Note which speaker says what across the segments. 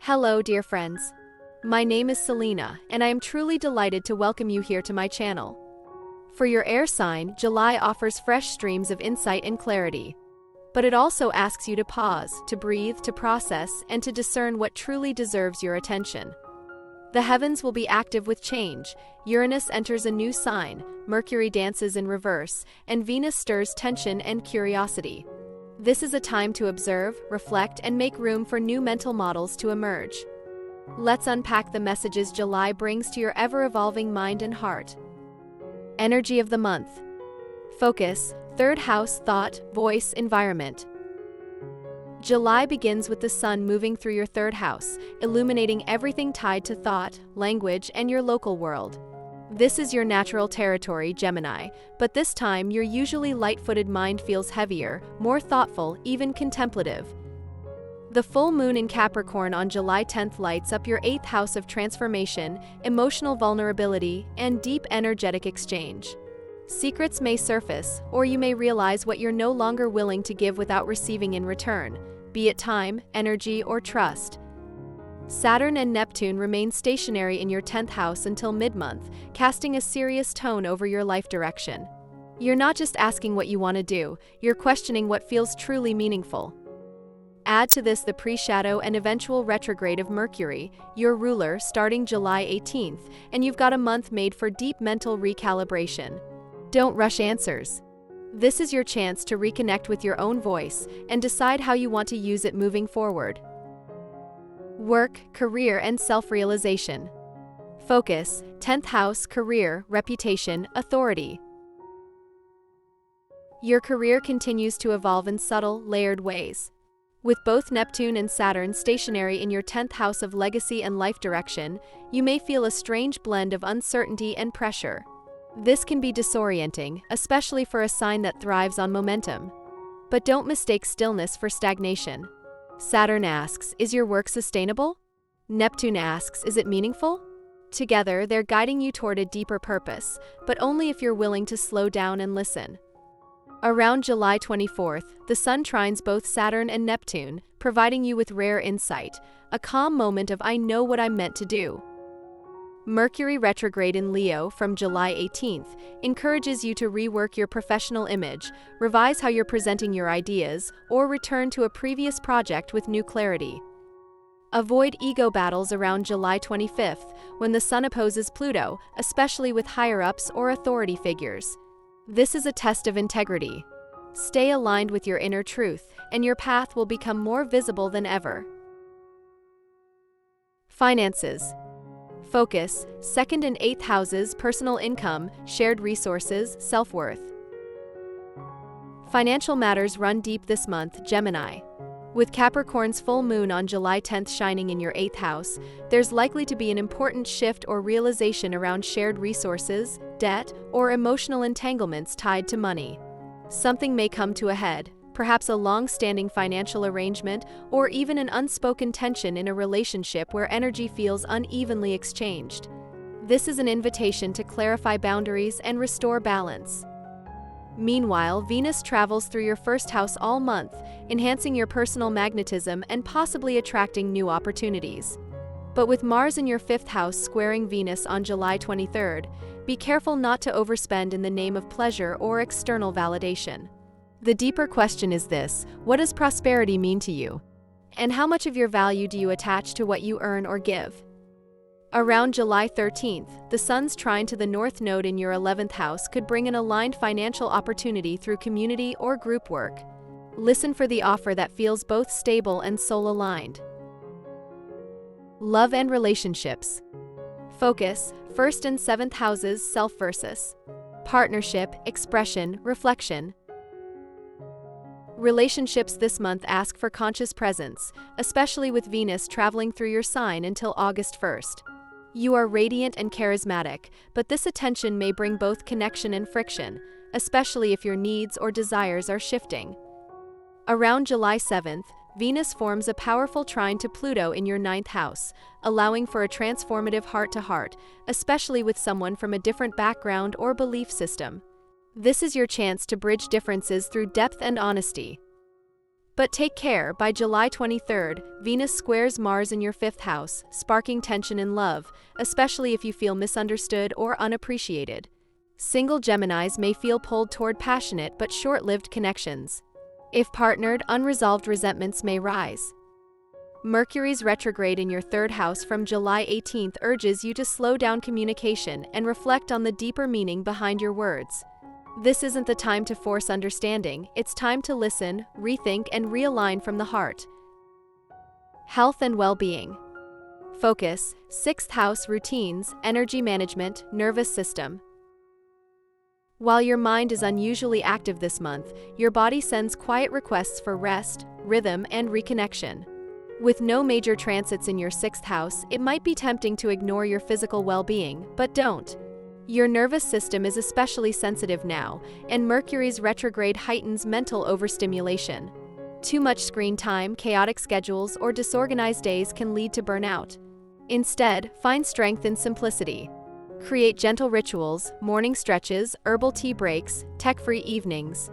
Speaker 1: Hello, dear friends. My name is Selena, and I am truly delighted to welcome you here to my channel. For your air sign, July offers fresh streams of insight and clarity. But it also asks you to pause, to breathe, to process, and to discern what truly deserves your attention. The heavens will be active with change. Uranus enters a new sign, Mercury dances in reverse, and Venus stirs tension and curiosity. This is a time to observe, reflect, and make room for new mental models to emerge. Let's unpack the messages July brings to your ever-evolving mind and heart. Energy of the month. Focus, third house, thought, voice, environment. July begins with the sun moving through your third house, illuminating everything tied to thought, language, and your local world. This is your natural territory, Gemini, but this time your usually light-footed mind feels heavier, more thoughtful, even contemplative. The full moon in Capricorn on July 10th lights up your 8th house of transformation, emotional vulnerability, and deep energetic exchange. Secrets may surface, or you may realize what you're no longer willing to give without receiving in return, be it time, energy, or trust. Saturn and Neptune remain stationary in your 10th house until mid-month, casting a serious tone over your life direction. You're not just asking what you want to do, you're questioning what feels truly meaningful. Add to this the pre-shadow and eventual retrograde of Mercury, your ruler, starting July 18th, and you've got a month made for deep mental recalibration. Don't rush answers. This is your chance to reconnect with your own voice and decide how you want to use it moving forward. Work, career, and self-realization. Focus, 10th house, career, reputation, authority. Your career continues to evolve in subtle, layered ways. With both Neptune and Saturn stationary in your 10th house of legacy and life direction, you may feel a strange blend of uncertainty and pressure. This can be disorienting, especially for a sign that thrives on momentum. But don't mistake stillness for stagnation. Saturn asks, is your work sustainable? Neptune asks, is it meaningful? Together, they're guiding you toward a deeper purpose, but only if you're willing to slow down and listen. Around July 24th, the Sun trines both Saturn and Neptune, providing you with rare insight, a calm moment of I know what I'm meant to do. Mercury retrograde in Leo from July 18th encourages you to rework your professional image, revise how you're presenting your ideas, or return to a previous project with new clarity. Avoid ego battles around July 25th, when the Sun opposes Pluto, especially with higher-ups or authority figures. This is a test of integrity. Stay aligned with your inner truth, and your path will become more visible than ever. Finances. Focus, 2nd and 8th houses, personal income, shared resources, self-worth. Financial matters run deep this month, Gemini. With Capricorn's full moon on July 10th shining in your 8th house, there's likely to be an important shift or realization around shared resources, debt, or emotional entanglements tied to money. Something may come to a head, perhaps a long-standing financial arrangement, or even an unspoken tension in a relationship where energy feels unevenly exchanged. This is an invitation to clarify boundaries and restore balance. Meanwhile, Venus travels through your 1st house all month, enhancing your personal magnetism and possibly attracting new opportunities. But with Mars in your 5th house squaring Venus on July 23rd, be careful not to overspend in the name of pleasure or external validation. The deeper question is this: what does prosperity mean to you? And how much of your value do you attach to what you earn or give? Around July 13th, the Sun's trine to the North Node in your 11th house could bring an aligned financial opportunity through community or group work. Listen for the offer that feels both stable and soul-aligned. Love and relationships. Focus, 1st and 7th houses, self versus partnership, expression, reflection. Relationships this month ask for conscious presence, especially with Venus traveling through your sign until August 1st. You are radiant and charismatic, but this attention may bring both connection and friction, especially if your needs or desires are shifting. Around July 7th, Venus forms a powerful trine to Pluto in your 9th house, allowing for a transformative heart-to-heart, especially with someone from a different background or belief system. This is your chance to bridge differences through depth and honesty. But take care, by July 23rd, Venus squares Mars in your 5th house, sparking tension in love, especially if you feel misunderstood or unappreciated. Single Geminis may feel pulled toward passionate but short-lived connections. If partnered, unresolved resentments may rise. Mercury's retrograde in your 3rd house from July 18th urges you to slow down communication and reflect on the deeper meaning behind your words. This isn't the time to force understanding, it's time to listen, rethink, and realign from the heart. Health and well-being. Focus, 6th house routines, energy management, nervous system. While your mind is unusually active this month, your body sends quiet requests for rest, rhythm, and reconnection. With no major transits in your 6th house, it might be tempting to ignore your physical well-being, but don't. Your nervous system is especially sensitive now, and Mercury's retrograde heightens mental overstimulation. Too much screen time, chaotic schedules, or disorganized days can lead to burnout. Instead, find strength in simplicity. Create gentle rituals, morning stretches, herbal tea breaks, tech-free evenings.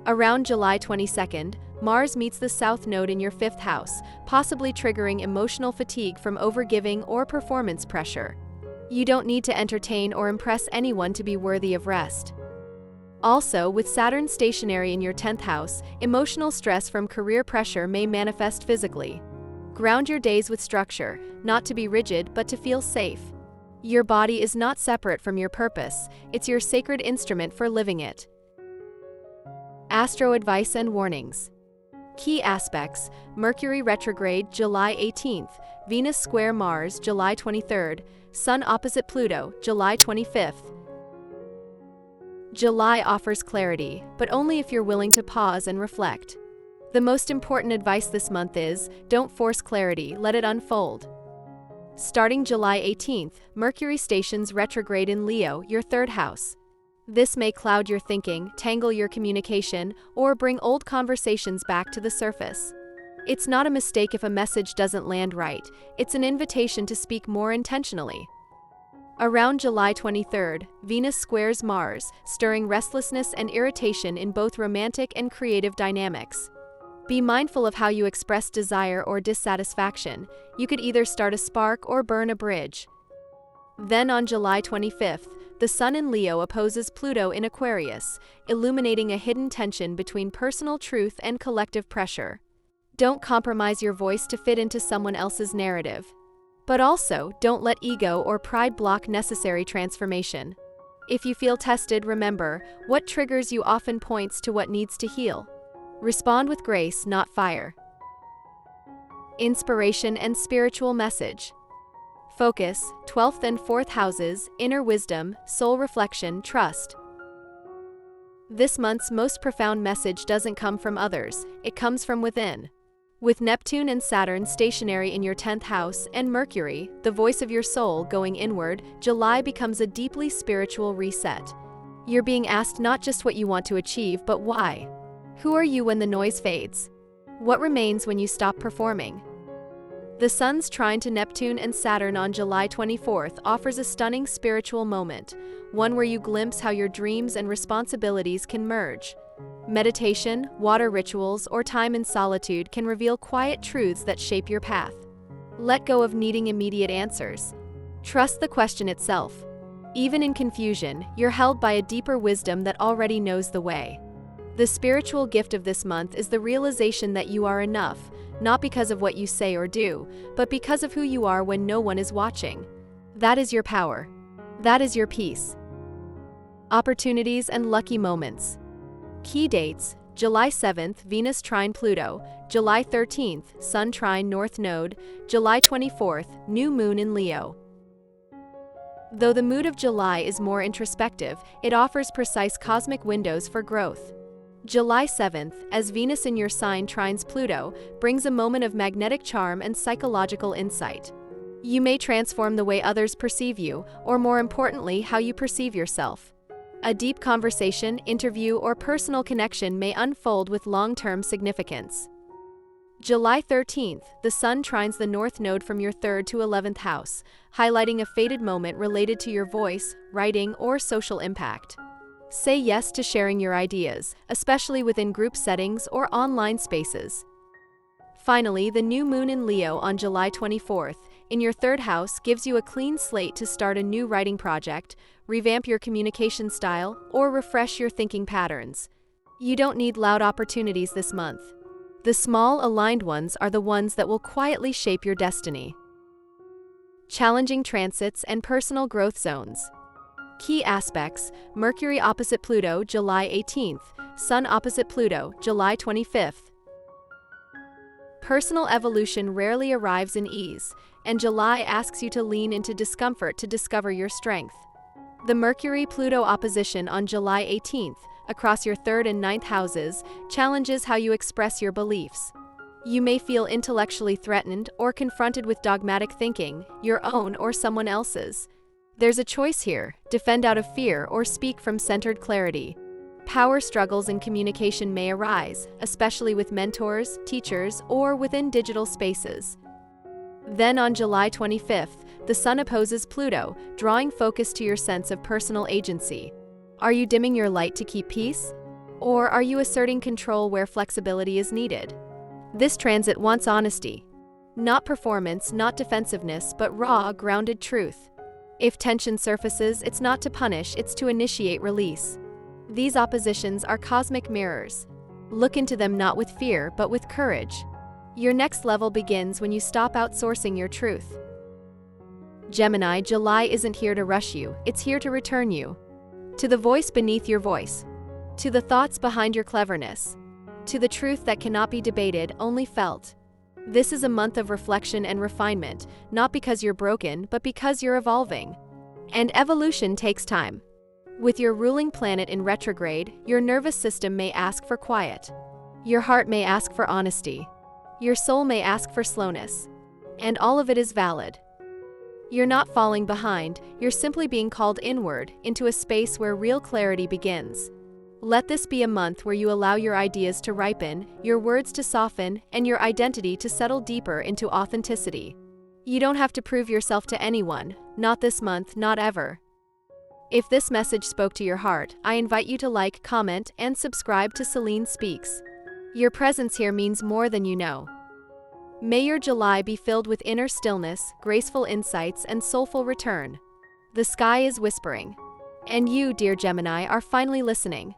Speaker 1: Around July 22nd, Mars meets the South Node in your 5th house, possibly triggering emotional fatigue from overgiving or performance pressure. You don't need to entertain or impress anyone to be worthy of rest. Also, with Saturn stationary in your 10th house, emotional stress from career pressure may manifest physically. Ground your days with structure, not to be rigid but to feel safe. Your body is not separate from your purpose, it's your sacred instrument for living it. Astro advice and warnings. Key aspects: Mercury retrograde July 18th, Venus square Mars July 23rd, Sun opposite Pluto July 25th. July offers clarity, but only if you're willing to pause and reflect. The most important advice this month is, don't force clarity, let it unfold. Starting July 18th, Mercury stations retrograde in Leo, your 3rd house. This may cloud your thinking, tangle your communication, or bring old conversations back to the surface. It's not a mistake if a message doesn't land right, it's an invitation to speak more intentionally. Around July 23rd, Venus squares Mars, stirring restlessness and irritation in both romantic and creative dynamics. Be mindful of how you express desire or dissatisfaction. You could either start a spark or burn a bridge. Then on July 25th, the Sun in Leo opposes Pluto in Aquarius, illuminating a hidden tension between personal truth and collective pressure. Don't compromise your voice to fit into someone else's narrative. But also, don't let ego or pride block necessary transformation. If you feel tested, remember, what triggers you often points to what needs to heal. Respond with grace, not fire. Inspiration and spiritual message. Focus, 12th and 4th houses, inner wisdom, soul reflection, trust. This month's most profound message doesn't come from others, it comes from within. With Neptune and Saturn stationary in your 10th house and Mercury, the voice of your soul, going inward, July becomes a deeply spiritual reset. You're being asked not just what you want to achieve, but why. Who are you when the noise fades? What remains when you stop performing? The Sun's trine to Neptune and Saturn on July 24th offers a stunning spiritual moment, one where you glimpse how your dreams and responsibilities can merge. Meditation, water rituals, or time in solitude can reveal quiet truths that shape your path. Let go of needing immediate answers. Trust the question itself. Even in confusion, you're held by a deeper wisdom that already knows the way. The spiritual gift of this month is the realization that you are enough, not because of what you say or do, but because of who you are when no one is watching. That is your power. That is your peace. Opportunities and lucky moments. Key dates: July 7th, Venus trine Pluto, July 13th, Sun trine North Node, July 24th, new moon in Leo. Though the mood of July is more introspective, it offers precise cosmic windows for growth. July 7th, as Venus in your sign trines Pluto, brings a moment of magnetic charm and psychological insight. You may transform the way others perceive you, or more importantly, how you perceive yourself. A deep conversation, interview, or personal connection may unfold with long-term significance. July 13th, the Sun trines the North Node from your 3rd to 11th house, highlighting a fated moment related to your voice, writing, or social impact. Say yes to sharing your ideas, especially within group settings or online spaces. Finally, the new moon in Leo on July 24th, in your third house, gives you a clean slate to start a new writing project, revamp your communication style, or refresh your thinking patterns. You don't need loud opportunities this month. The small, aligned ones are the ones that will quietly shape your destiny. Challenging transits and personal growth zones. Key aspects: Mercury opposite Pluto, July 18th, Sun opposite Pluto, July 25th. Personal evolution rarely arrives in ease, and July asks you to lean into discomfort to discover your strength. The Mercury-Pluto opposition on July 18th, across your 3rd and 9th houses, challenges how you express your beliefs. You may feel intellectually threatened or confronted with dogmatic thinking, your own or someone else's. There's a choice here: defend out of fear or speak from centered clarity. Power struggles in communication may arise, especially with mentors, teachers, or within digital spaces. Then on July 25th, the Sun opposes Pluto, drawing focus to your sense of personal agency. Are you dimming your light to keep peace? Or are you asserting control where flexibility is needed? This transit wants honesty. Not performance, not defensiveness, but raw, grounded truth. If tension surfaces, it's not to punish, it's to initiate release. These oppositions are cosmic mirrors. Look into them not with fear, but with courage. Your next level begins when you stop outsourcing your truth. Gemini, July isn't here to rush you, it's here to return you. To the voice beneath your voice. To the thoughts behind your cleverness. To the truth that cannot be debated, only felt. This is a month of reflection and refinement, not because you're broken, but because you're evolving. And evolution takes time. With your ruling planet in retrograde, your nervous system may ask for quiet. Your heart may ask for honesty. Your soul may ask for slowness. And all of it is valid. You're not falling behind, you're simply being called inward, into a space where real clarity begins. Let this be a month where you allow your ideas to ripen, your words to soften, and your identity to settle deeper into authenticity. You don't have to prove yourself to anyone, not this month, not ever. If this message spoke to your heart, I invite you to like, comment, and subscribe to Selene Speaks. Your presence here means more than you know. May your July be filled with inner stillness, graceful insights, and soulful return. The sky is whispering. And you, dear Gemini, are finally listening.